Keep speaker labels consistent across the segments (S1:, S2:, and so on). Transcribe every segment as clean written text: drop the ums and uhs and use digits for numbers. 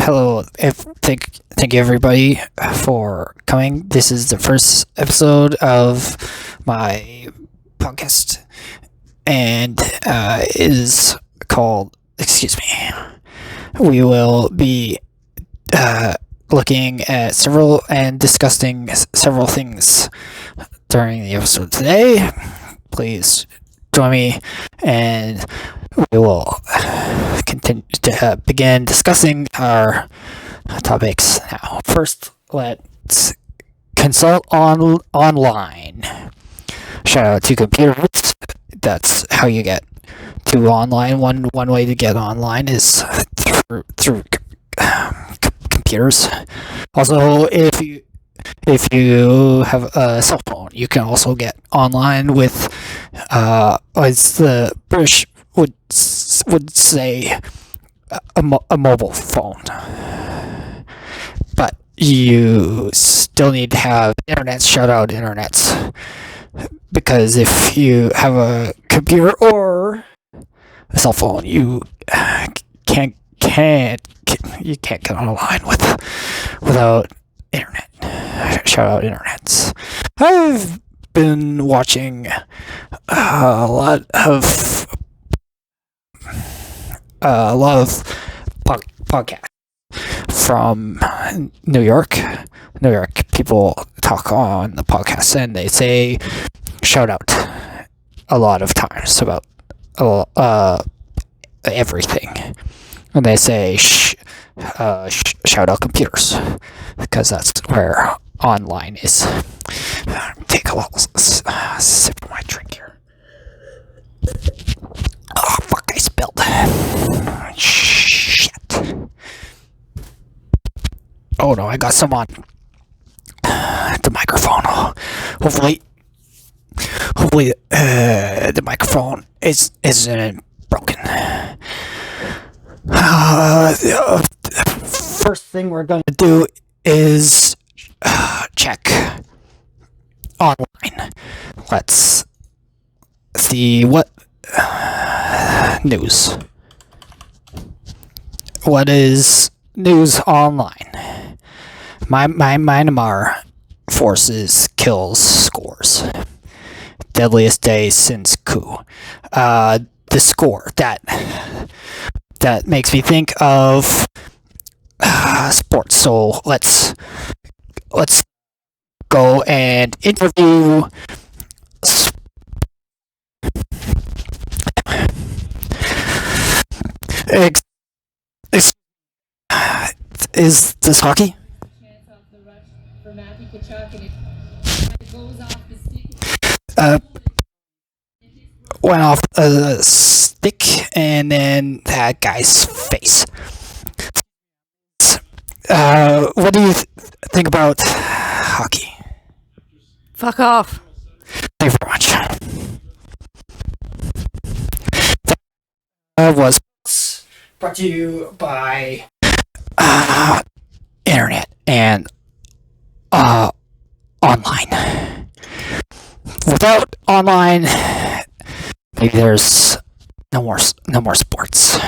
S1: Hello, thank you everybody for coming. This is the first episode of my podcast, and it is called. Excuse me. We will be looking at several and discussing several things during the episode today. Please join me, and we will continue to begin discussing our topics now. First, let's consult online. Shout out to computers. That's how you get to online. One way to get online is through computers. Also, if you have a cell phone, you can also get online with as the British would say a mobile phone, but you still need to have internet. Shout out internets, because if you have a computer or a cell phone, you can't get online without internet. Shout out internets. I've been watching a lot of podcasts from New York. New York people talk on the podcast, and they say shout out a lot of times about everything, and they say shout out computers, because that's where online is. Take a little sip of my drink here. Oh fuck, I spilled. Shit. Oh no, I got some on the microphone. Hopefully the microphone isn't broken. First thing we're gonna do is check online. Let's see what news. What is news online? Myanmar forces kills scores. Deadliest day since coup. The score that makes me think of sports. So let's go and interview is this hockey? Went off a stick and then that guy's face. What do you think about hockey?
S2: Fuck off.
S1: Thank you very much. That was brought to you by internet and online. Without online, maybe there's no more sports.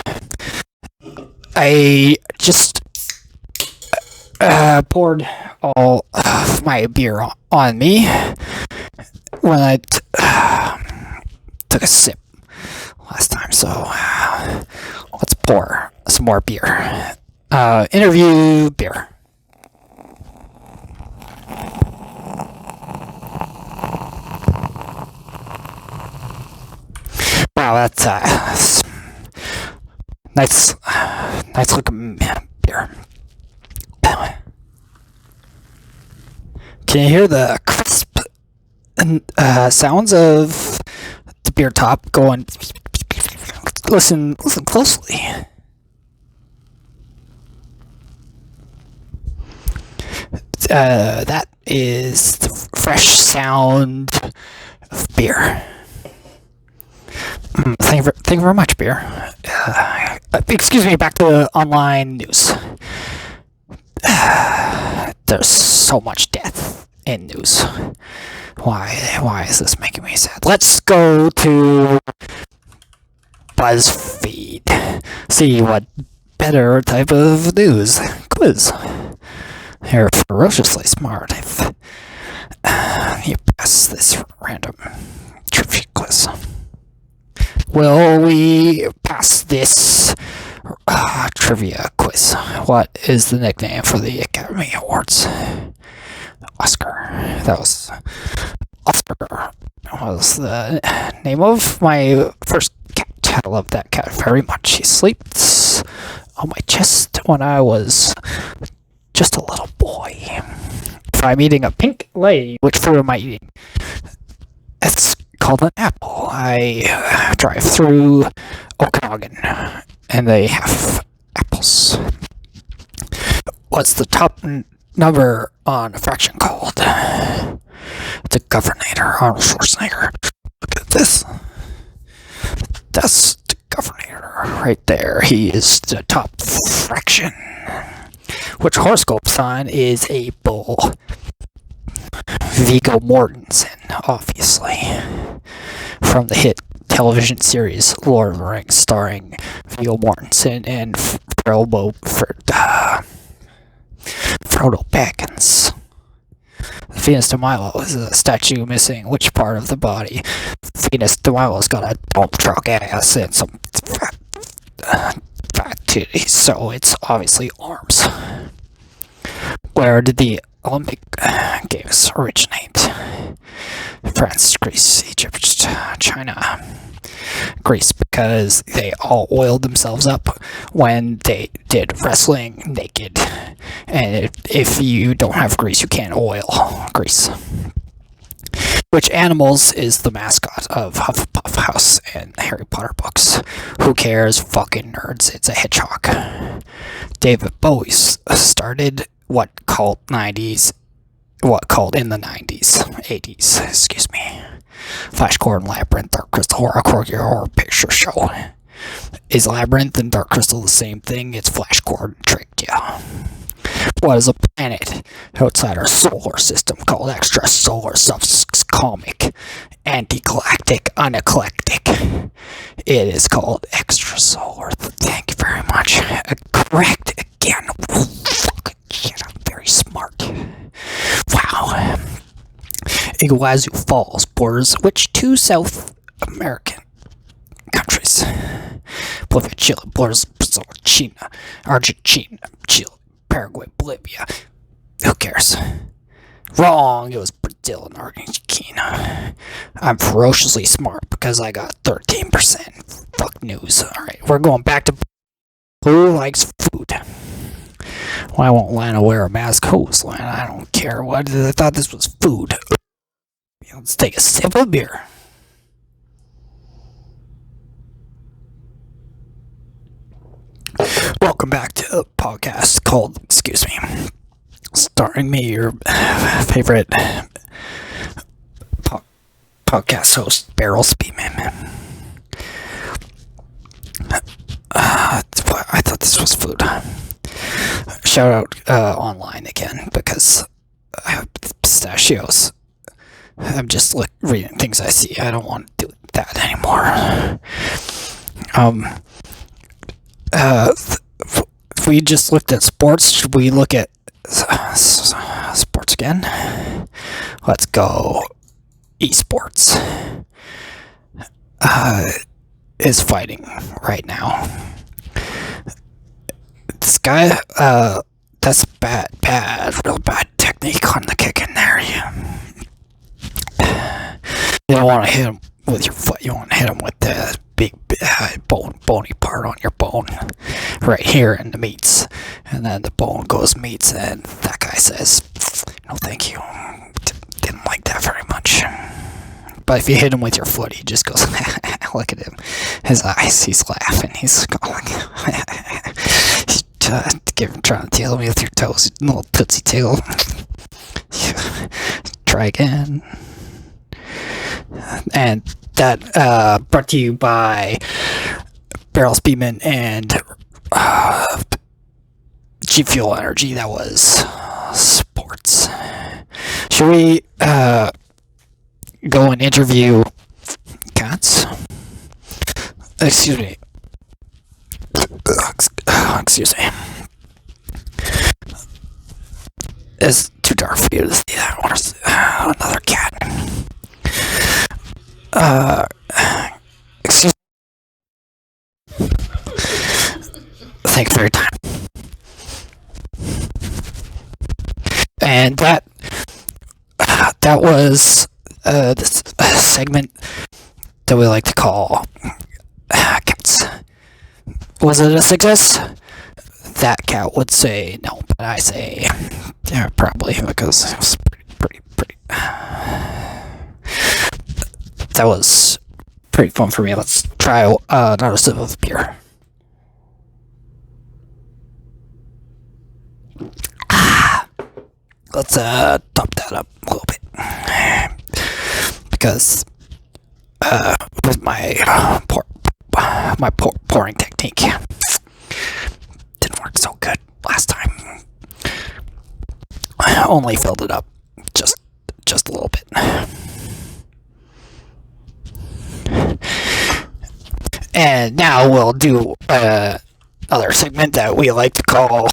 S1: I just poured all of my beer on me when I took a sip last time. So let's pour some more beer. Interview beer. Wow, that's nice looking beer. Can you hear the crisp sounds of the beer top going? Listen closely. That is the fresh sound of beer. Thank you very much, beer. Excuse me, back to online news. There's so much death in news. Why is this making me sad? Let's go to BuzzFeed. See what better type of news quiz. You're ferociously smart if you pass this random trivia quiz. Will we pass this trivia quiz? What is the nickname for the Academy Awards? Oscar. That was Oscar. Was the name of my first cat. I love that cat very much. He sleeps on my chest when I was just a little boy. If I'm eating a pink lady, which fruit am I eating? It's called an apple. I drive through Okanagan, and they have apples. What's the top number on a fraction called? The Governator, Arnold Schwarzenegger. Look at this. That's the Governator right there. He is the top fraction. Which horoscope sign is a bull? Viggo Mortensen, obviously. From the hit television series Lord of the Rings, starring Viggo Mortensen and Frodo Baggins. Venus de Milo is a statue missing which part of the body? Venus de Milo's got a dump truck ass and some fat titties, so it's obviously arms. Where did the Olympic Games originate? France, Greece, Egypt, China. Greece, because they all oiled themselves up when they did wrestling naked. And if you don't have grease, you can't oil grease. Which animals is the mascot of Hufflepuff House and Harry Potter books? Who cares? Fucking nerds. It's a hedgehog. David Bowie started what cult in the 90s, 80s, excuse me. Flash Gordon, Labyrinth, Dark Crystal, Horror Picture Show. Is Labyrinth and Dark Crystal the same thing? It's Flash Gordon tricked you. What is a planet outside our solar system called extrasolar subcosmic, anti-galactic, uneclectic? It is called extrasolar. Thank you very much. Correct again. Fucking shit, I'm very smart. Wow. Iguazu Falls borders which two South American countries? Bolivia, Chile, borders Brazil, China, Argentina, Chile, Paraguay, Bolivia. Who cares? Wrong, it was Brazil and Argentina. I'm ferociously smart because I got 13%. Fuck news. Alright, we're going back to who likes food. Why won't Lana wear a mask? Who's Lana? I don't care. What? I thought this was food. Let's take a sip of beer. Welcome back to a podcast called, excuse me, starring me, your favorite podcast host, Beryl Speedman. I thought this was food. Shout out online again because I have pistachios. I'm just reading things I see. I don't want to do that anymore. If we just looked at sports, should we look at sports again? Let's go. Esports is fighting right now. This guy, that's real bad technique on the kick in there. You don't want to hit him with your foot. You want to hit him with the big bony part on your bone right here in the meats, and then the bone goes meats, and that guy says, "No, thank you." Didn't like that very much. But if you hit him with your foot, he just goes, look at him. His eyes, he's laughing. He's going, trying to tail me with your toes, little tootsie tail. Try again. And that brought to you by Beryl Speedman and G Fuel Energy. That was sports. Should we go and interview cats? Excuse me. excuse me. It's too dark for you to see that. Or another cat. Excuse me. Thank you for your time. And that was this segment that we like to call cats. Was it a success? That cat would say no, but I say yeah, probably, because it was pretty. That was pretty fun for me. Let's try another sip of beer. Let's top that up a little bit, because with my pouring technique didn't work so good last time. I only filled it up just a little bit. And now we'll do another segment that we like to call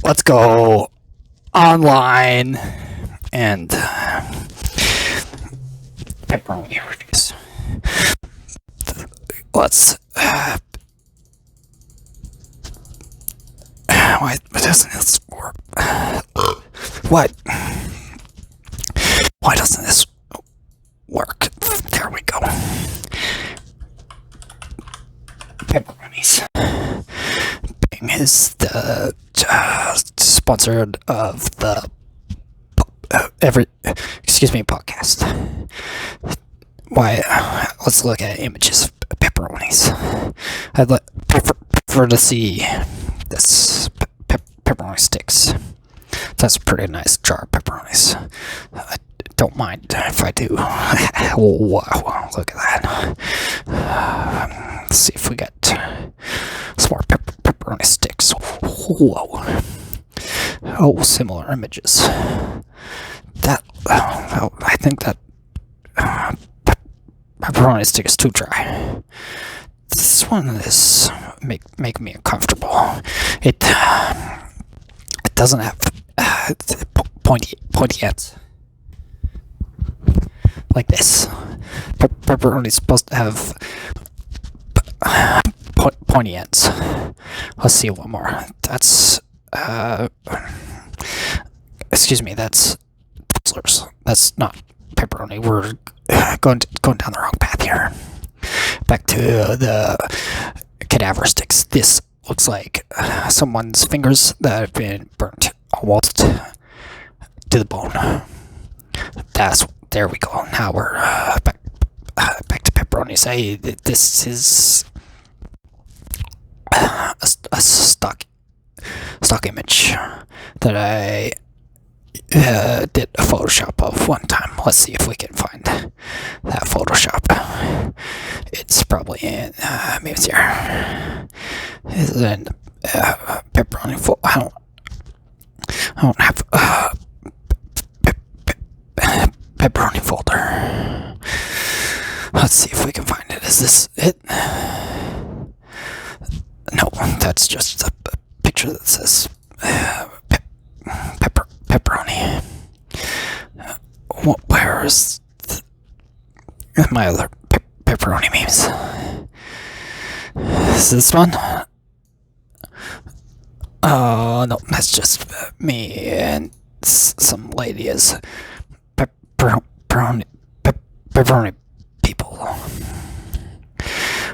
S1: Let's Go Online and Pepperoni Reviews. Let's why doesn't this work? What? Why doesn't this work? There we go. Pepperonis. Bing is the sponsored of the podcast. Why? Let's look at images of pepperonis. I'd prefer to see this pepperoni sticks. That's a pretty nice jar of pepperonis. I don't mind if I do. Whoa, look at that. Let's see if we got some more pepperoni sticks. Whoa. Oh, similar images. I think that pepperoni stick is too dry. This one is making me uncomfortable. It doesn't have pointy ends like this. Pepperoni is supposed to have pointy ends. Let's see one more. That's excuse me. That's Twizzlers. That's not pepperoni. We're going down the wrong path here. Back to the cadaver sticks. This looks like someone's fingers that have been burnt almost to the bone. There we go. Now we're back to pepperonis. This is a stock image that I did a Photoshop of one time. Let's see if we can find that Photoshop. It's probably in, maybe it's here. Is it in pepperoni folder? I don't have pepperoni folder. Let's see if we can find it. Is this it? No, that's just a picture that says pepperoni. Where is my other pepperoni memes? Is this one? Oh, no, that's just me and some lady as pepperoni people.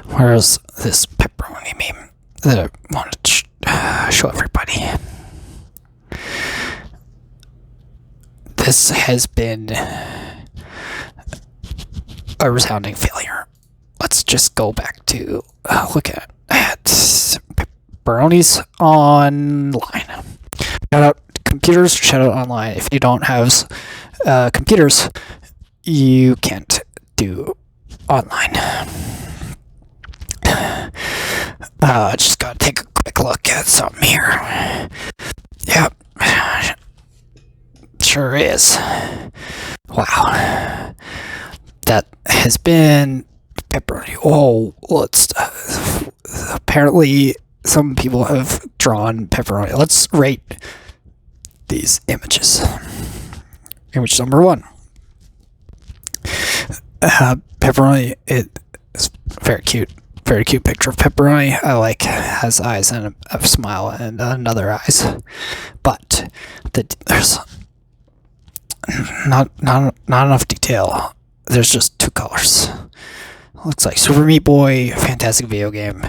S1: Where's this pepperoni meme that I wanted to show everybody? This has been a resounding failure. Let's just go back to look at pepperonis online. Shout out computers, shout out online. If you don't have computers, you can't do online. Just gotta take a quick look at something here. Yep. Sure is. Wow. That has been pepperoni. Oh, let's apparently some people have drawn pepperoni. Let's rate these images. Image number 1. Pepperoni. It is very cute. Very cute picture of pepperoni. I like has eyes and a smile and another eyes, but there's not enough detail. There's just 2 colors. Looks like Super Meat Boy, fantastic video game,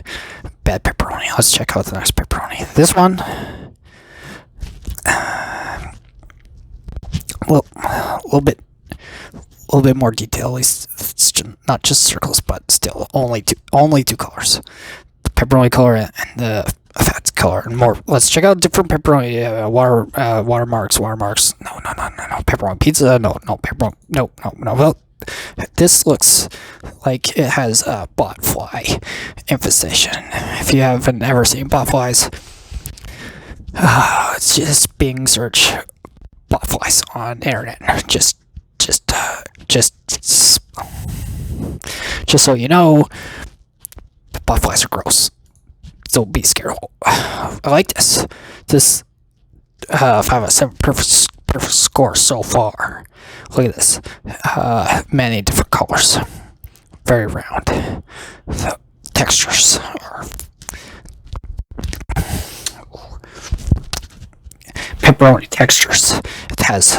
S1: bad pepperoni. Let's check out the next pepperoni. This one, well, a little bit more detail. At least it's not just circles, but still only two colors: the pepperoni color and the fat color. And more. Let's check out different pepperoni. Watermarks. No. Pepperoni pizza. No. Pepperoni. No. Well, this looks like it has a botfly infestation. If you haven't ever seen botflies, it's just Bing search botflies on the internet. Just so you know, botflies are gross. So be scared. I like this. This 5 out of 7 perfect score so far. Look at this. Many different colors. Very round. The textures are pepperoni textures. It has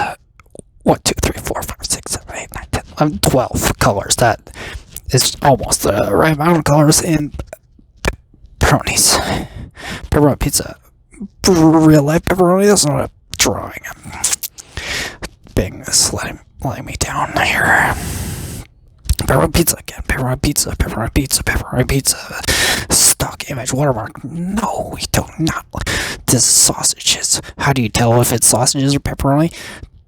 S1: 1, 2, 3, 4, 5, 6, 7, 8, 9, 10, 11, 12 colors. That is almost the right amount of colors in pepperonis. Pepperoni pizza. Real life pepperoni. That's not a drawing. Bing is letting me down here. Pepperoni pizza again. Pepperoni pizza. Stock image watermark. No, we do not. This is sausages. How do you tell if it's sausages or pepperoni?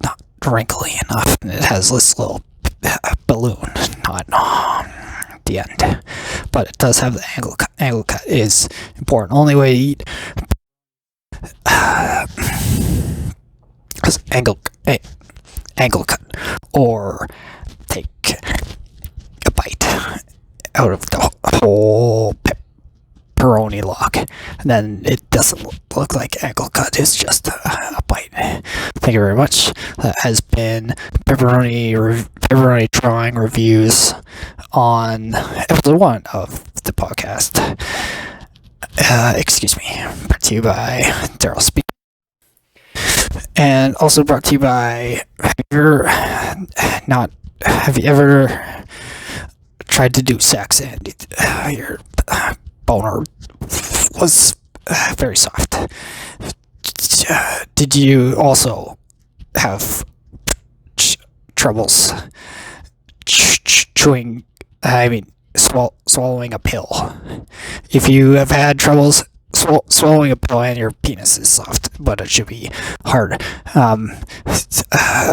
S1: Not wrinkly enough. And it has this little balloon not on the end. But it does have the angle cut. Angle cut is important. Only way to eat is angle cut, or take a bite out of the whole pepperoni log, and then it doesn't look like angle cut. It's just a bite. Thank you very much. That has been pepperoni drawing reviews on episode 1 of the podcast. Excuse me. Brought to you by Daryl Speak. And also brought to you by, have you ever tried to do sex and your boner was very soft? Did you also have troubles swallowing a pill? If you have had troubles swallowing a pill and your penis is soft, but it should be hard,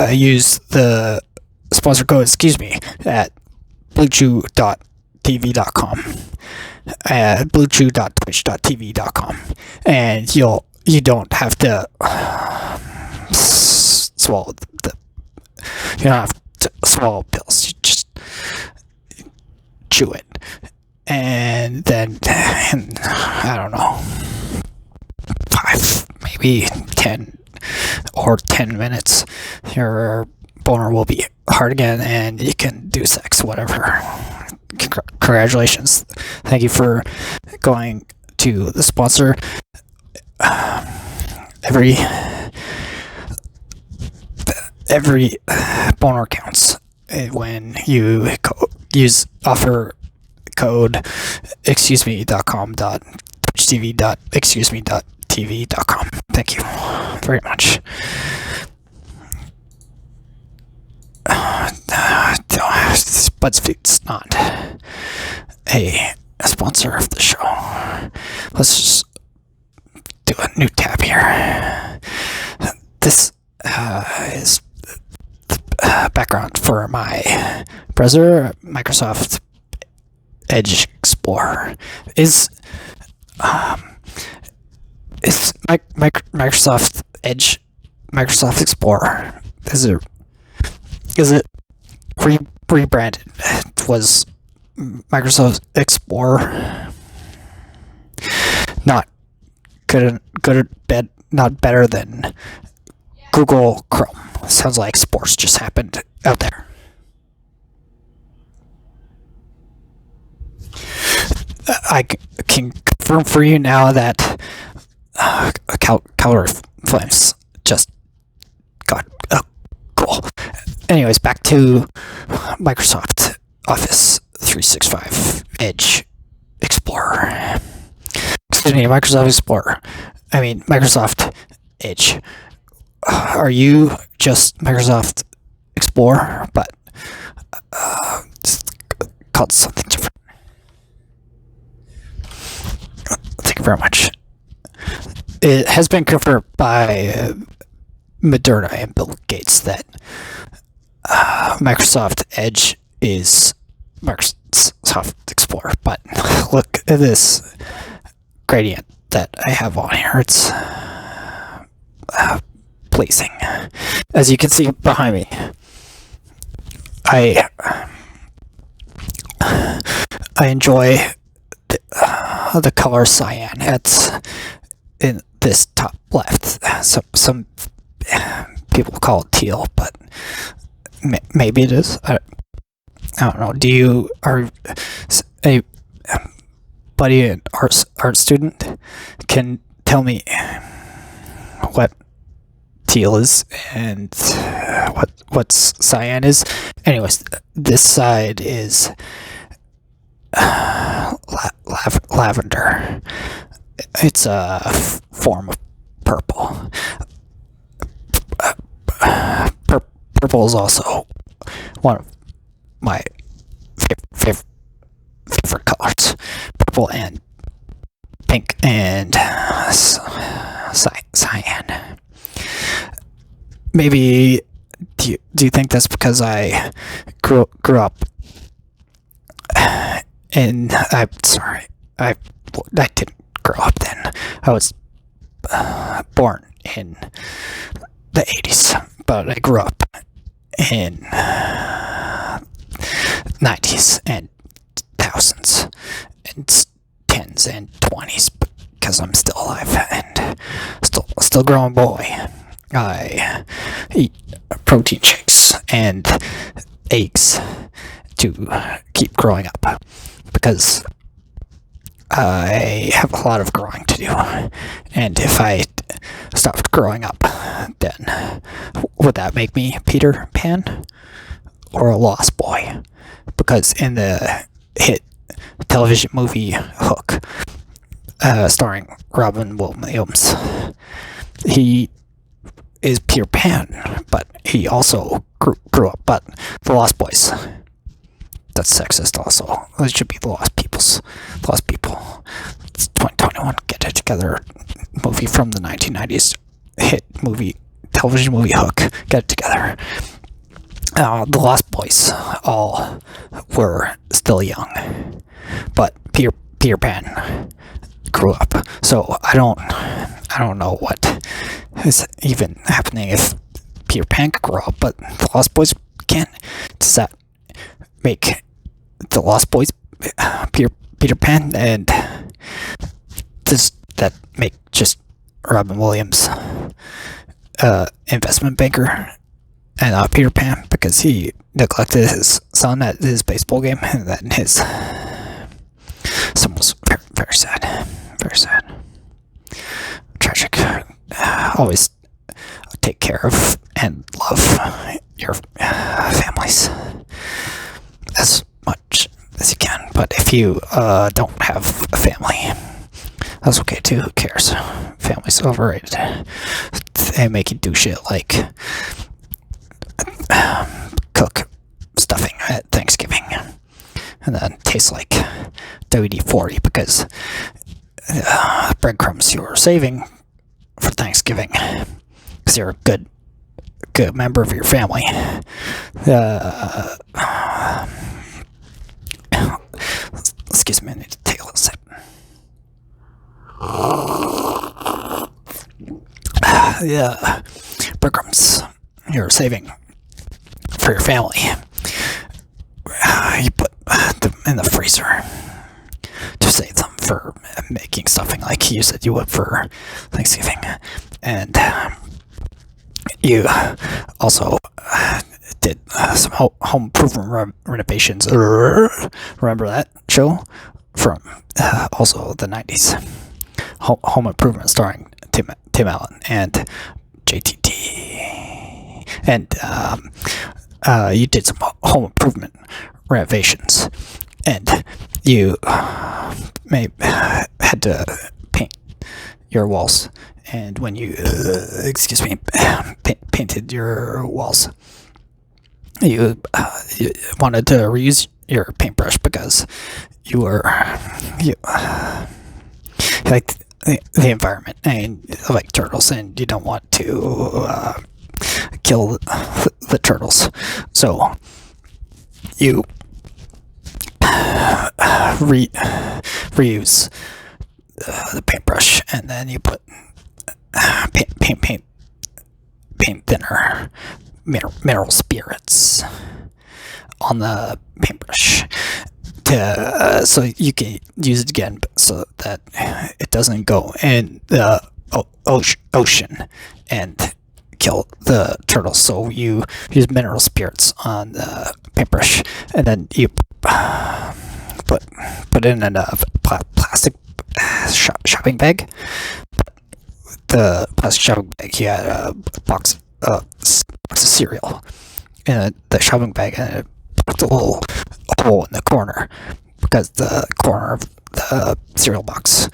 S1: use the sponsor code, at bluechew.tv.com, bluechew.twitch.tv.com, and you don't have to swallow you don't have to swallow pills. You just chew it, and then I don't know, 5, maybe 10 minutes, your boner will be hard again, and you can do sex, whatever. Congratulations. Thank you for going to the sponsor. Every boner counts when you offer code excuseme.com.twitchtv.excuseme.tv.com. Thank you very much. BuzzFeed's not a sponsor of the show. Let's just do a new tab here. This is the background for my browser. Microsoft Edge Explorer is Microsoft Edge. Microsoft Explorer is it rebranded? It was Microsoft Explorer. not not better than Google Chrome. Sounds like sports just happened out there. I can confirm for you now that Calgary Flames just got cool. Anyways, back to Microsoft Office 365 Edge Explorer. Excuse me, Microsoft Explorer. I mean, Microsoft Edge. Are you just Microsoft Explorer, but it's called something different? Thank you very much. It has been confirmed by Moderna and Bill Gates that Microsoft Edge is Microsoft Explorer. But look at this gradient that I have on here. It's pleasing. As you can see behind me, I enjoy the color cyan. It's in this top left. Some people call it teal, but maybe it is. I don't know. Are a buddy, an art student, can tell me what teal is and what cyan is? Anyways, this side is lavender. It's a form of purple. Purple is also one of my favorite colors. Purple and pink and cyan. Maybe do you think that's because I grew up in I'm sorry, I didn't grow up then. I was born in the 80s, but I grew up in 90s and thousands and 10s and 20s because I'm still alive and still growing boy. I eat protein shakes and eggs to keep growing up because I have a lot of growing to do, and if I stopped growing up, then would that make me Peter Pan or a lost boy? Because in the hit television movie Hook, starring Robin Williams, he is Peter Pan, but he also grew up. But the Lost Boys, that's sexist also. It should be the Lost people. It's 2021. Get it together. Movie from the 1990s. Hit movie, television movie Hook. Get it together. The Lost Boys all were still young, but Peter Pan grew up. So I don't know what is even happening if Peter Pan could grow up, but the Lost Boys can't. Does that make the Lost Boys Peter Pan, and does that make just Robin Williams investment banker and Peter Pan because he neglected his son at his baseball game, and then his son was very, very sad, tragic. Always take care of and love your families as much as you can, but if you don't have a family, that's okay too. Who cares? Family's overrated. They make you do shit like cook stuffing at Thanksgiving and then tastes like WD-40 because breadcrumbs you were saving for Thanksgiving because you're a good member of your family. Excuse me, I need to take a little sip. Yeah, breadcrumbs you're saving for your family. You put them in the freezer to save them for making stuffing like you said you would for Thanksgiving, and you also did some home improvement renovations. Remember that show from also the 90s? Home Improvement, starring Tim Allen and JTT. And you did some home improvement renovations, and you had to paint your walls. And when you, painted your walls, you wanted to reuse your paintbrush because you like the environment and like turtles, and you don't want to kill the turtles. So you reuse the paintbrush, and then you put paint thinner, mineral spirits on the paintbrush so you can use it again, so that it doesn't go in the ocean and kill the turtles. So you use mineral spirits on the paintbrush, and then you put it in a plastic shopping bag. The plastic shopping bag, you had a box of cereal in the shopping bag, and it poked a little hole in the corner because the corner of the cereal box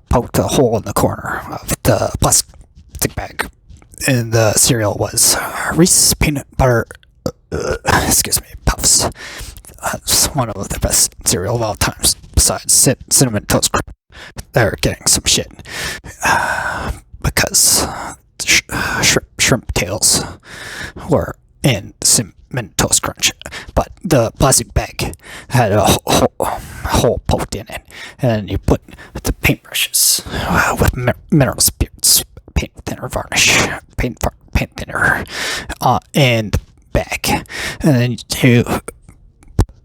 S1: poked a hole in the corner of the plastic bag, and the cereal was Reese's peanut butter puffs. It's one of the best cereal of all times, besides Cinnamon Toast Crunch. They're getting some shit because shrimp tails were in Cinnamon Toast Crunch, but the plastic bag had a hole poked in it, and you put the paintbrushes with mineral spirits, paint thinner varnish, paint thinner in the bag, and then you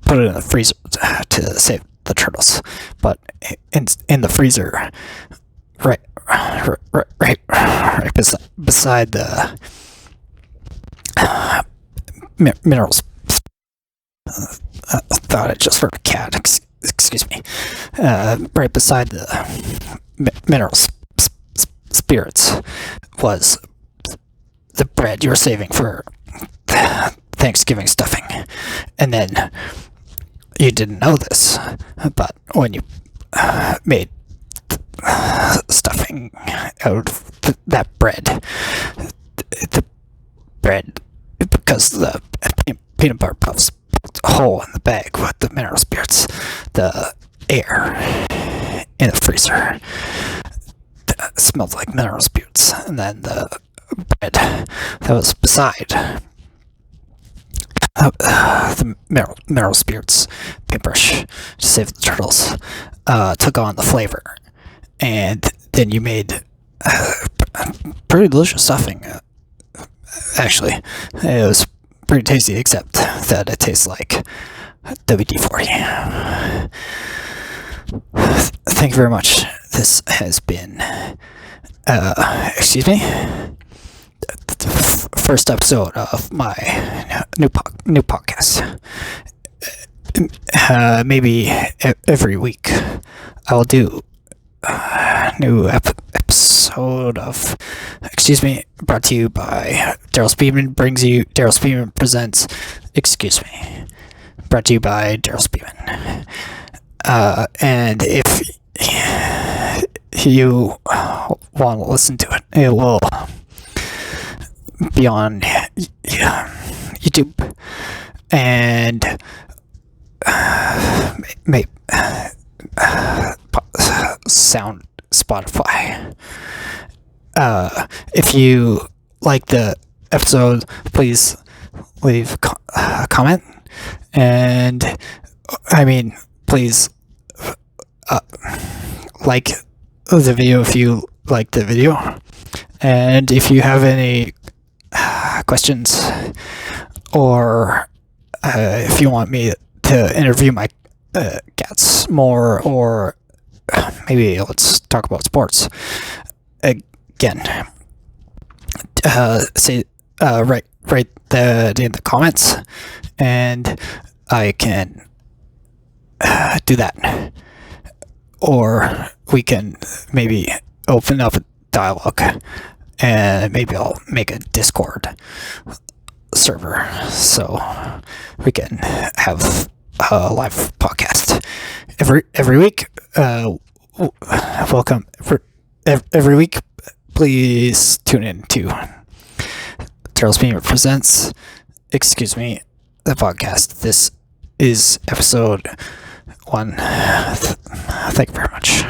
S1: put it in the freezer to save the turtles. But in the freezer, right beside the minerals. I thought I just heard a cat. Excuse me. Right beside the mineral spirits was the bread you were saving for Thanksgiving stuffing, and then you didn't know this, but when you made stuffing out of that bread, because the peanut butter puffs poked a hole in the bag with the mineral spirits, the air in the freezer smelled like mineral spirits, and then the bread that was beside the mineral spirits paintbrush to save the turtles took on the flavor, and then you made pretty delicious stuffing. Actually, it was pretty tasty, except that it tastes like WD-40. Thank you very much. This has been the first episode of my new podcast. Maybe every week I'll do a new episode of brought to you by Daryl Speedman. Daryl Speedman presents brought to you by Daryl Speedman. And if you want to listen to it, it will be on YouTube and sound Spotify. If you like the episode, please leave a comment, and please like the video if you like the video, and if you have any questions, or if you want me to interview my cats more, or maybe let's talk about sports again. Write in the comments, and I can do that. Or we can maybe open up a dialogue, and maybe I'll make a Discord server so we can have a live podcast every week. Welcome every week. Please tune in to Charles Beamer Presents, the podcast. This is episode 1. Thank you very much.